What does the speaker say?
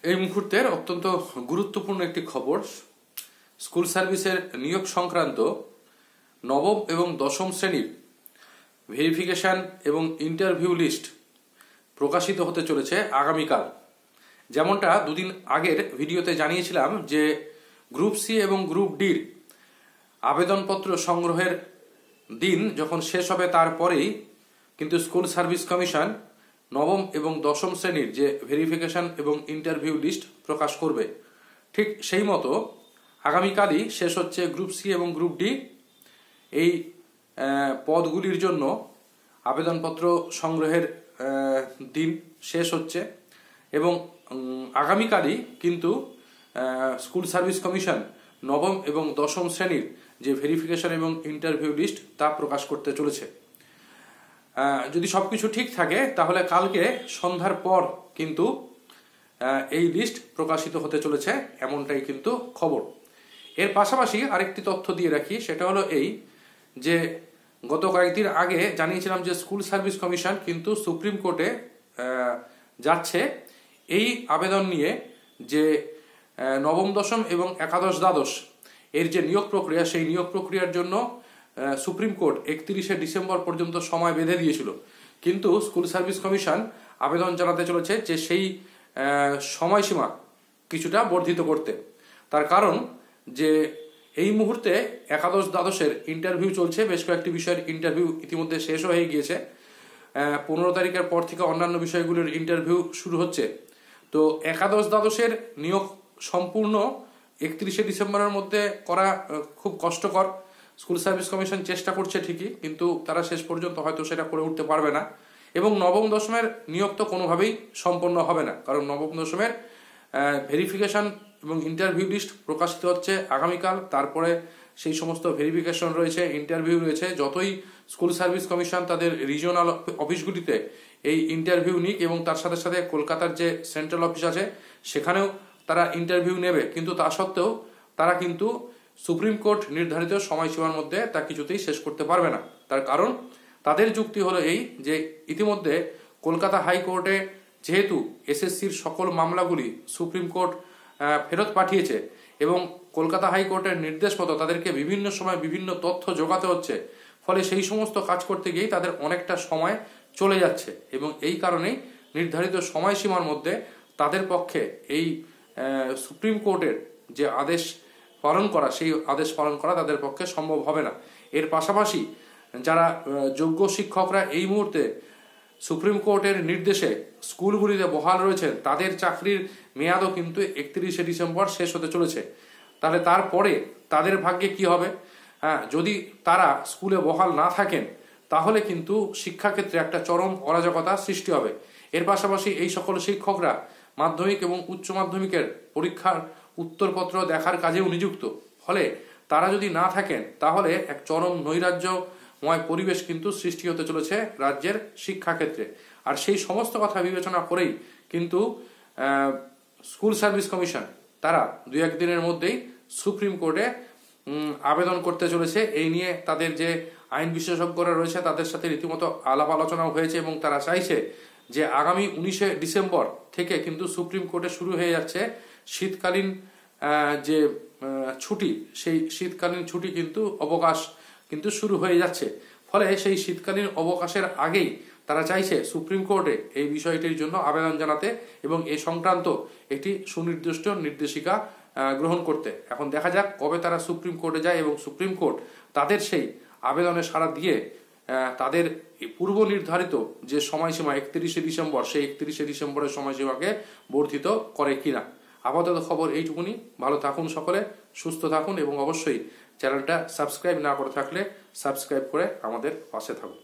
এই মুহূর্তের অত্যন্ত গুরুত্বপূর্ণ একটি খবর। স্কুল সার্ভিসের নিয়োগ সংক্রান্ত নবম এবং দশম শ্রেণীর ভেরিফিকেশন এবং ইন্টারভিউ লিস্ট প্রকাশিত হতে চলেছে আগামীকাল। যেমনটা দুদিন আগের ভিডিওতে জানিয়েছিলাম যে গ্রুপ সি এবং গ্রুপ ডির আবেদনপত্র সংগ্রহের দিন যখন শেষ হবে তারপরেই কিন্তু স্কুল সার্ভিস কমিশন নবম এবং দশম শ্রেণীর যে ভেরিফিকেশন এবং ইন্টারভিউ লিস্ট প্রকাশ করবে। ঠিক সেই মতো আগামীকালই শেষ হচ্ছে গ্রুপ সি এবং গ্রুপ ডি। এই পদগুলির জন্য আবেদনপত্র সংগ্রহের দিন শেষ হচ্ছে এবং আগামীকালই কিন্তু স্কুল সার্ভিস কমিশন নবম এবং দশম শ্রেণীর যে ভেরিফিকেশন এবং ইন্টারভিউ লিস্ট তা প্রকাশ করতে চলেছে। যদি সবকিছু ঠিক থাকে তাহলে কালকে সন্ধ্যার পর কিন্তু এই লিস্ট প্রকাশিত হতে চলেছে, এমনটাই কিন্তু খবর। এর পাশাপাশি আরেকটি তথ্য দিয়ে রাখি, সেটা হলো এই যে গত কয়েকদিন আগে জানিয়েছিলাম যে স্কুল সার্ভিস কমিশন কিন্তু সুপ্রিম কোর্টে যাচ্ছে এই আবেদন নিয়ে যে নবম দশম এবং একাদশ দ্বাদশ এর যে নিয়োগ প্রক্রিয়া, সেই নিয়োগ প্রক্রিয়ার জন্য সুপ্রিম কোর্ট 31শে ডিসেম্বর পর্যন্ত সময় বেঁধে দিয়েছিল। কিন্তু স্কুল সার্ভিস কমিশন আবেদন জানাতে চলেছে যে সেই সময়সীমা কিছুটা বর্ধিত করতে। তার কারণ যে এই মুহূর্তে একাদশ দ্বাদশের ইন্টারভিউ চলছে, বেশ কয়েকটি বিষয়ের ইন্টারভিউ ইতিমধ্যে শেষ হয়ে গিয়েছে। 15 তারিখের পর থেকে অন্যান্য বিষয়গুলোর ইন্টারভিউ শুরু হচ্ছে। তো একাদশ দ্বাদশের নিয়োগ সম্পূর্ণ 31শে ডিসেম্বরের মধ্যে করা খুব কষ্টকর। স্কুল সার্ভিস কমিশন চেষ্টা করছে ঠিকই, কিন্তু তারা শেষ পর্যন্ত হয়তো সেটা করে উঠতে পারবে না। এবং নবম দশমের নিয়োগ তো কোনোভাবেই সম্পন্ন হবে না, কারণ নবম দশমের ভেরিফিকেশন এবং ইন্টারভিউ লিস্ট প্রকাশিত হচ্ছে আগামীকাল। তারপরে সেই সমস্ত ভেরিফিকেশন রয়েছে, ইন্টারভিউ রয়েছে। যতই স্কুল সার্ভিস কমিশন তাদের রিজিওনাল অফিসগুলিতে এই ইন্টারভিউ নিক এবং তার সাথে সাথে কলকাতার যে সেন্ট্রাল অফিস আছে সেখানেও তারা ইন্টারভিউ নেবে, কিন্তু তা সত্ত্বেও তারা কিন্তু সুপ্রিম কোর্ট নির্ধারিত সময়সীমার মধ্যে তা কিছুতেই শেষ করতে পারবে না। তার কারণ তাদের যুক্তি হলো এই যে ইতিমধ্যে কলকাতা হাইকোর্টে যেহেতু এসএসসির সকল মামলাগুলি সুপ্রিম কোর্ট ফেরত পাঠিয়েছে এবং কলকাতা হাইকোর্টের নির্দেশ মতো তাদেরকে বিভিন্ন সময় বিভিন্ন তথ্য জোগাতে হচ্ছে, ফলে সেই সমস্ত কাজ করতে গিয়েই তাদের অনেকটা সময় চলে যাচ্ছে এবং এই কারণেই নির্ধারিত সময়সীমার মধ্যে তাদের পক্ষে এই সুপ্রিম কোর্টের যে আদেশ পালন করা, সেই আদেশ পালন করা তাদের পক্ষে সম্ভব হবে না। এর পাশাপাশি যারা যোগ্য শিক্ষকরা এই মুহূর্তে সুপ্রিম কোর্টের নির্দেশে স্কুলগুলিতে বহাল রয়েছেন, তাদের চাকরির মেয়াদও কিন্তু 31শে ডিসেম্বর শেষ হতে চলেছে। তাহলে তারপরে তাদের ভাগ্যে কি হবে? যদি তারা স্কুলে বহাল না থাকেন তাহলে কিন্তু শিক্ষাক্ষেত্রে একটা চরম অরাজকতা সৃষ্টি হবে। এর পাশাপাশি এই সকল শিক্ষকরা মাধ্যমিক এবং উচ্চ মাধ্যমিকের পরীক্ষার উত্তরপত্র দেখার কাজেও নিযুক্ত। ফলে তারা যদি না থাকেন তাহলে এক চরম নৈরাজ্যময় পরিবেশ কিন্তু সৃষ্টি হতে চলেছে রাজ্যের শিক্ষাক্ষেত্রে। আর সেই সমস্ত কথা বিবেচনা করেই কিন্তু স্কুল সার্ভিস কমিশন তারা 2-1 দিনের মধ্যেই সুপ্রিম কোর্টে আবেদন করতে চলেছে। এই নিয়ে তাদের যে আইন বিশেষজ্ঞরা রয়েছে তাদের সাথে রীতিমতো আলাপ আলোচনাও হয়েছে এবং তারা চাইছে যে আগামী 19শে ডিসেম্বর থেকে কিন্তু সুপ্রিম কোর্টে শুরু হয়ে যাচ্ছে শীতকালীন যে ছুটি, সেই শীতকালীন ছুটি কিন্তু অবকাশ কিন্তু শুরু হয়ে যাচ্ছে। ফলে সেই শীতকালীন অবকাশের আগেই তারা চাইছে সুপ্রিম কোর্টে এই বিষয়টির জন্য আবেদন জানাতে এবং এ সংক্রান্ত একটি সুনির্দিষ্ট নির্দেশিকা গ্রহণ করতে। এখন দেখা যাক কবে তারা সুপ্রিম কোর্টে যায় এবং সুপ্রিম কোর্ট তাদের সেই আবেদনে সাড়া দিয়ে তাদের পূর্ব নির্ধারিত যে সময়সীমা 31শে ডিসেম্বর, সেই 31শে ডিসেম্বরের সময়সীমাকে বর্ধিত করে কিনা। আপাতত খবর এইটুকুনি। ভালো থাকুন সকলে, সুস্থ থাকুন এবং অবশ্যই চ্যানেলটা সাবস্ক্রাইব না করে থাকলে সাবস্ক্রাইব করে আমাদের পাশে থাকুন।